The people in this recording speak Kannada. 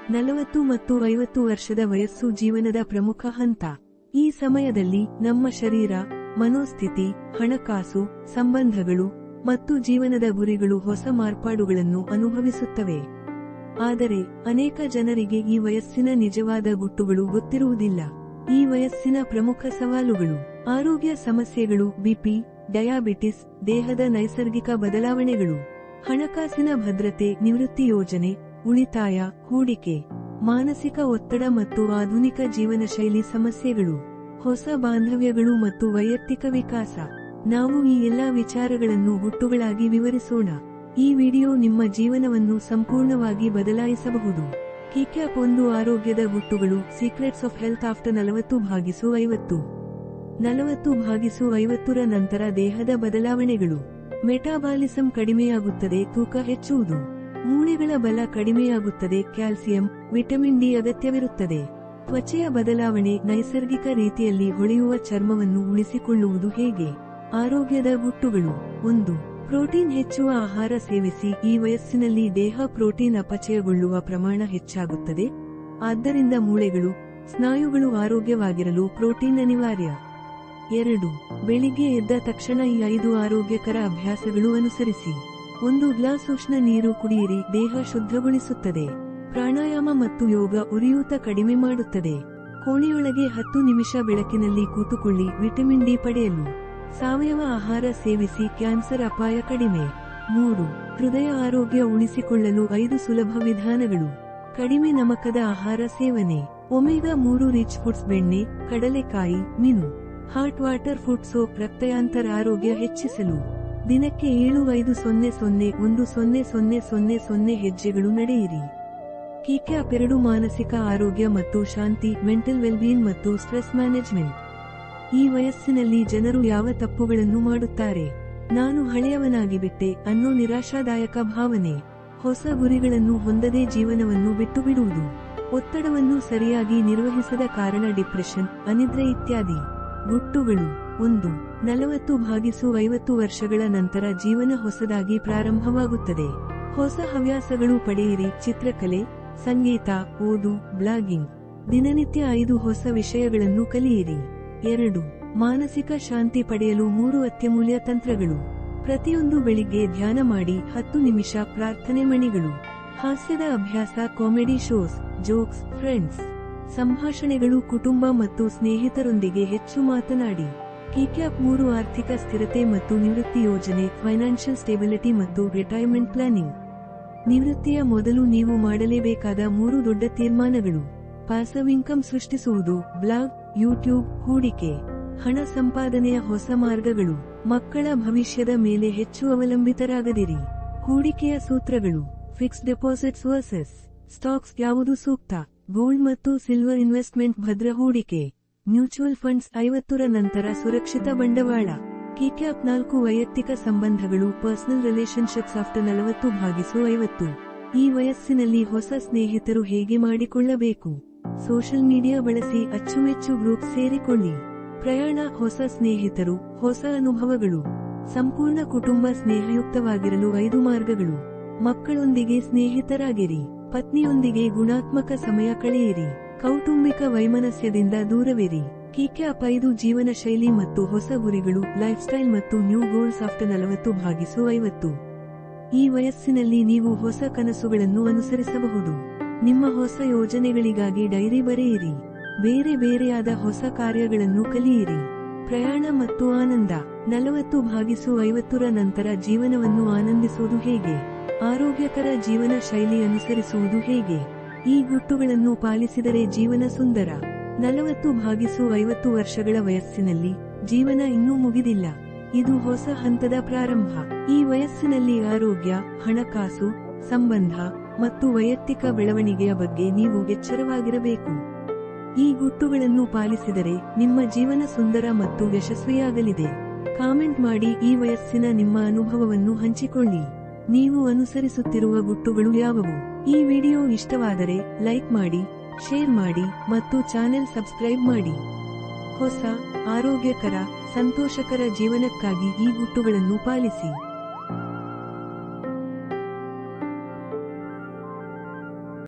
40 ಮತ್ತು 50 ವರ್ಷದ ವಯಸ್ಸು ಜೀವನದ ಪ್ರಮುಖ ಹಂತ. ಈ ಸಮಯದಲ್ಲಿ ನಮ್ಮ ಶರೀರ, ಮನೋಸ್ಥಿತಿ, ಹಣಕಾಸು, ಸಂಬಂಧಗಳು ಮತ್ತು ಜೀವನದ ಗುರಿಗಳು ಹೊಸ ಮಾರ್ಪಾಡುಗಳನ್ನು ಅನುಭವಿಸುತ್ತವೆ. ಆದರೆ ಅನೇಕ ಜನರಿಗೆ ಈ ವಯಸ್ಸಿನ ನಿಜವಾದ ಗುಟ್ಟುಗಳು ಗೊತ್ತಿರುವುದಿಲ್ಲ. ಈ ವಯಸ್ಸಿನ ಪ್ರಮುಖ ಸವಾಲುಗಳು: ಆರೋಗ್ಯ ಸಮಸ್ಯೆಗಳು, ಬಿಪಿ, ಡಯಾಬಿಟಿಸ್, ದೇಹದ ನೈಸರ್ಗಿಕ ಬದಲಾವಣೆಗಳು, ಹಣಕಾಸಿನ ಭದ್ರತೆ, ನಿವೃತ್ತಿ ಯೋಜನೆ, ಉಳಿತಾಯ, ಹೂಡಿಕೆ, ಮಾನಸಿಕ ಒತ್ತಡ ಮತ್ತು ಆಧುನಿಕ ಜೀವನ ಶೈಲಿ ಸಮಸ್ಯೆಗಳು, ಹೊಸ ಬಾಂಧವ್ಯಗಳು ಮತ್ತು ವೈಯಕ್ತಿಕ ವಿಕಾಸ. ನಾವು ಈ ಎಲ್ಲಾ ವಿಚಾರಗಳನ್ನು ಗುಟ್ಟುಗಳಾಗಿ ವಿವರಿಸೋಣ. ಈ ವಿಡಿಯೋ ನಿಮ್ಮ ಜೀವನವನ್ನು ಸಂಪೂರ್ಣವಾಗಿ ಬದಲಾಯಿಸಬಹುದು. ಕಿಕ್ಯಾಪ್ 1 ಆರೋಗ್ಯದ ಗುಟ್ಟುಗಳು, ಸೀಕ್ರೆಟ್ಸ್ ಆಫ್ ಹೆಲ್ತ್ ಆಫ್ಟರ್ 40/50. 40/50ರ ನಂತರ ದೇಹದ ಬದಲಾವಣೆಗಳು. ಮೆಟಾಬಾಲಿಸಂ ಕಡಿಮೆಯಾಗುತ್ತದೆ, ತೂಕ ಹೆಚ್ಚುವುದು. ಮೂಳೆಗಳ ಬಲ ಕಡಿಮೆಯಾಗುತ್ತದೆ, ಕ್ಯಾಲ್ಸಿಯಂ, ವಿಟಮಿನ್ ಡಿ ಅಗತ್ಯವಿರುತ್ತದೆ. ತ್ವಚೆಯ ಬದಲಾವಣೆ, ನೈಸರ್ಗಿಕ ರೀತಿಯಲ್ಲಿ ಹೊಳೆಯುವ ಚರ್ಮವನ್ನು ಉಳಿಸಿಕೊಳ್ಳುವುದು ಹೇಗೆ? ಆರೋಗ್ಯದ ಗುಟ್ಟುಗಳು. 1. ಪ್ರೋಟೀನ್ ಹೆಚ್ಚುವ ಆಹಾರ ಸೇವಿಸಿ. ಈ ವಯಸ್ಸಿನಲ್ಲಿ ದೇಹ ಪ್ರೋಟೀನ್ ಅಪಚಯಗೊಳ್ಳುವ ಪ್ರಮಾಣ ಹೆಚ್ಚಾಗುತ್ತದೆ. ಆದ್ದರಿಂದ ಮೂಳೆಗಳು, ಸ್ನಾಯುಗಳು ಆರೋಗ್ಯವಾಗಿರಲು ಪ್ರೋಟೀನ್ ಅನಿವಾರ್ಯ. 2. ಬೆಳಿಗ್ಗೆ ಎದ್ದ ತಕ್ಷಣ ಈ 5 ಆರೋಗ್ಯಕರ ಅಭ್ಯಾಸಗಳು ಅನುಸರಿಸಿ. 1 ಗ್ಲಾಸ್ ಉಷ್ಣ ನೀರು ಕುಡಿಯಿರಿ, ದೇಹ ಶುದ್ಧಗೊಳಿಸುತ್ತದೆ. ಪ್ರಾಣಾಯಾಮ ಮತ್ತು ಯೋಗ ಉರಿಯೂತ ಕಡಿಮೆ ಮಾಡುತ್ತದೆ. ಕೋಣೆಯೊಳಗೆ 10 ನಿಮಿಷ ಬೆಳಕಿನಲ್ಲಿ ಕೂತುಕೊಳ್ಳಿ, ವಿಟಮಿನ್ ಡಿ ಪಡೆಯಲು. ಸಾವಯವ ಆಹಾರ ಸೇವಿಸಿ, ಕ್ಯಾನ್ಸರ್ ಅಪಾಯ ಕಡಿಮೆ. 3. ಹೃದಯ ಆರೋಗ್ಯ ಉಳಿಸಿಕೊಳ್ಳಲು 5 ಸುಲಭ ವಿಧಾನಗಳು. ಕಡಿಮೆ ನಮಕದ ಆಹಾರ ಸೇವನೆ. ಒಮೆಗಾ 3 ರಿಚ್ ಫುಡ್ಸ್, ಬೆಣ್ಣೆ, ಕಡಲೆಕಾಯಿ, ಮೀನು. ಹಾಟ್ ವಾಟರ್ ಫುಡ್ ಸೋಪ್, ರಕ್ತಯಾಂತರ ಆರೋಗ್ಯ ಹೆಚ್ಚಿಸಲು. ದಿನಕ್ಕೆ 7-5-0-1-0-0-0 ಹೆಜ್ಜೆಗಳು ನಡೆಯಿರಿ. ಕಿಕ್ಯಾಪ್ 2 ಮಾನಸಿಕ ಆರೋಗ್ಯ ಮತ್ತು ಶಾಂತಿ, ಮೆಂಟಲ್ ವೆಲ್ಬೀಯಿಂಗ್ ಮತ್ತು ಸ್ಟ್ರೆಸ್ ಮ್ಯಾನೇಜ್ಮೆಂಟ್. ಈ ವಯಸ್ಸಿನಲ್ಲಿ ಜನರು ಯಾವ ತಪ್ಪುಗಳನ್ನು ಮಾಡುತ್ತಾರೆ? ನಾನು ಹಳೆಯವನಾಗಿಬಿಟ್ಟೆ ಅನ್ನೋ ನಿರಾಶಾದಾಯಕ ಭಾವನೆ. ಹೊಸ ಗುರಿಗಳನ್ನು ಹೊಂದದೇ ಜೀವನವನ್ನು ಬಿಟ್ಟು ಬಿಡುವುದು. ಒತ್ತಡವನ್ನು ಸರಿಯಾಗಿ ನಿರ್ವಹಿಸದ ಕಾರಣ ಡಿಪ್ರೆಷನ್, ಅನಿದ್ರೆ ಇತ್ಯಾದಿ. ಗುಟ್ಟುಗಳು. 1. 40/50 ವರ್ಷಗಳ ನಂತರ ಜೀವನ ಹೊಸದಾಗಿ ಪ್ರಾರಂಭವಾಗುತ್ತದೆ. ಹೊಸ ಹವ್ಯಾಸಗಳು ಪಡೆಯಿರಿ, ಚಿತ್ರಕಲೆ, ಸಂಗೀತ, ಓದು, ಬ್ಲಾಗಿಂಗ್. ದಿನನಿತ್ಯ 5 ಹೊಸ ವಿಷಯಗಳನ್ನು ಕಲಿಯಿರಿ. 2. ಮಾನಸಿಕ ಶಾಂತಿ ಪಡೆಯಲು 3 ಅತ್ಯಮೂಲ್ಯ ತಂತ್ರಗಳು. ಪ್ರತಿಯೊಂದು ಬೆಳಿಗ್ಗೆ ಧ್ಯಾನ ಮಾಡಿ, 10 ನಿಮಿಷ ಪ್ರಾರ್ಥನೆ ಮಣಿಗಳು. ಹಾಸ್ಯದ ಅಭ್ಯಾಸ, ಕಾಮಿಡಿ ಶೋಸ್, ಜೋಕ್ಸ್, ಫ್ರೆಂಡ್ಸ್. ಸಂಭಾಷಣೆಗಳು, ಕುಟುಂಬ ಮತ್ತು ಸ್ನೇಹಿತರೊಂದಿಗೆ ಹೆಚ್ಚು ಮಾತನಾಡಿ. ಕಿಕ್ಯಾಪ್ 3 ಆರ್ಥಿಕ ಸ್ಥಿರತೆ ಮತ್ತು ನಿವೃತ್ತಿ ಯೋಜನೆ, ಫೈನಾನ್ಷಿಯಲ್ ಸ್ಟೆಬಿಲಿಟಿ ಮತ್ತು ರಿಟೈರ್ಮೆಂಟ್ ಪ್ಲಾನಿಂಗ್. ನಿವೃತ್ತಿಯ ಮೊದಲು ನೀವು ಮಾಡಲೇಬೇಕಾದ 3 ದೊಡ್ಡ ತೀರ್ಮಾನಗಳು. ಪಾಸಿವ್ ಇನ್ಕಮ್ ಸೃಷ್ಟಿಸುವುದು, ಬ್ಲಾಗ್, ಯೂಟ್ಯೂಬ್, ಹೂಡಿಕೆ. ಹಣ ಸಂಪಾದನೆಯ ಹೊಸ ಮಾರ್ಗಗಳು. ಮಕ್ಕಳ ಭವಿಷ್ಯದ ಮೇಲೆ ಹೆಚ್ಚು ಅವಲಂಬಿತರಾಗದಿರಿ. ಹೂಡಿಕೆಯ ಸೂತ್ರಗಳು. ಫಿಕ್ಸ್ಡ್ ಡೆಪಾಸಿಟ್ಸ್ ವರ್ಸಸ್ ಸ್ಟಾಕ್ಸ್, ಯಾವುದು ಸೂಕ್ತ? ಗೋಲ್ಡ್ ಮತ್ತು ಸಿಲ್ವರ್ ಇನ್ವೆಸ್ಟ್ಮೆಂಟ್, ಭದ್ರ ಹೂಡಿಕೆ. ಮ್ಯೂಚುವಲ್ ಫಂಡ್ಸ್, 50ರ ನಂತರ ಸುರಕ್ಷಿತ ಬಂಡವಾಳ. ಕಿಕ್ಯಾಪ್ 4 ವೈಯಕ್ತಿಕ ಸಂಬಂಧಗಳು, ಪರ್ಸನಲ್ ರಿಲೇಶನ್ಶಿಪ್ಸ್ ಆಫ್ಟರ್ 40/50. ಈ ವಯಸ್ಸಿನಲ್ಲಿ ಹೊಸ ಸ್ನೇಹಿತರು ಹೇಗೆ ಮಾಡಿಕೊಳ್ಳಬೇಕು? ಸೋಷಿಯಲ್ ಮೀಡಿಯಾ ಬಳಸಿ, ಅಚ್ಚುಮೆಚ್ಚು ಗ್ರೂಪ್ ಸೇರಿಕೊಳ್ಳಿ. ಪ್ರಯಾಣ, ಹೊಸ ಸ್ನೇಹಿತರು, ಹೊಸ ಅನುಭವಗಳು. ಸಂಪೂರ್ಣ ಕುಟುಂಬ ಸ್ನೇಹಯುಕ್ತವಾಗಿರಲು 5 ಮಾರ್ಗಗಳು. ಮಕ್ಕಳೊಂದಿಗೆ ಸ್ನೇಹಿತರಾಗಿರಿ. ಪತ್ನಿಯೊಂದಿಗೆ ಗುಣಾತ್ಮಕ ಸಮಯ ಕಳೆಯಿರಿ. ಕೌಟುಂಬಿಕ ವೈಮನಸ್ಯದಿಂದ ದೂರವಿರಿ. ಕಿಕ್ಯಾಪ್ 5 ಜೀವನ ಶೈಲಿ ಮತ್ತು ಹೊಸ ಗುರಿಗಳು, ಲೈಫ್ ಸ್ಟೈಲ್ ಮತ್ತು ನ್ಯೂ ಗೋಲ್ಸ್ ಆಫ್ಟರ್ 40/50. ಈ ವಯಸ್ಸಿನಲ್ಲಿ ನೀವು ಹೊಸ ಕನಸುಗಳನ್ನು ಅನುಸರಿಸಬಹುದು. ನಿಮ್ಮ ಹೊಸ ಯೋಜನೆಗಳಿಗಾಗಿ ಡೈರಿ ಬರೆಯಿರಿ. ಬೇರೆ ಬೇರೆಯಾದ ಹೊಸ ಕಾರ್ಯಗಳನ್ನು ಕಲಿಯಿರಿ. ಪ್ರಯಾಣ ಮತ್ತು ಆನಂದ. 40/50ರ ನಂತರ ಜೀವನವನ್ನು ಆನಂದಿಸುವುದು ಹೇಗೆ? ಆರೋಗ್ಯಕರ ಜೀವನ ಶೈಲಿ ಅನುಸರಿಸುವುದು ಹೇಗೆ? ಈ ಗುಟ್ಟುಗಳನ್ನು ಪಾಲಿಸಿದರೆ ಜೀವನ ಸುಂದರ. 40/50 ವರ್ಷಗಳ ವಯಸ್ಸಿನಲ್ಲಿ ಜೀವನ ಇನ್ನೂ ಮುಗಿದಿಲ್ಲ. ಇದು ಹೊಸ ಹಂತದ ಪ್ರಾರಂಭ. ಈ ವಯಸ್ಸಿನಲ್ಲಿ ಆರೋಗ್ಯ, ಹಣಕಾಸು, ಸಂಬಂಧ ಮತ್ತು ವೈಯಕ್ತಿಕ ಬೆಳವಣಿಗೆಯ ಬಗ್ಗೆ ನೀವು ಎಚ್ಚರವಾಗಿರಬೇಕು. ಈ ಗುಟ್ಟುಗಳನ್ನು ಪಾಲಿಸಿದರೆ ನಿಮ್ಮ ಜೀವನ ಸುಂದರ ಮತ್ತು ಯಶಸ್ವಿಯಾಗಲಿದೆ. ಕಾಮೆಂಟ್ ಮಾಡಿ, ಈ ವಯಸ್ಸಿನ ನಿಮ್ಮ ಅನುಭವವನ್ನು ಹಂಚಿಕೊಳ್ಳಿ. ನೀವು ಅನುಸರಿಸುತ್ತಿರುವ ಗುಟ್ಟುಗಳು ಯಾವುವು? ಈ ವಿಡಿಯೋ ಇಷ್ಟವಾದರೆ ಲೈಕ್ ಮಾಡಿ, ಶೇರ್ ಮಾಡಿ ಮತ್ತು ಚಾನೆಲ್ ಸಬ್ಸ್ಕ್ರೈಬ್ ಮಾಡಿ. ಹೊಸ, ಆರೋಗ್ಯಕರ, ಸಂತೋಷಕರ ಜೀವನಕ್ಕಾಗಿ ಈ ಗುಟ್ಟುಗಳನ್ನು ಪಾಲಿಸಿ.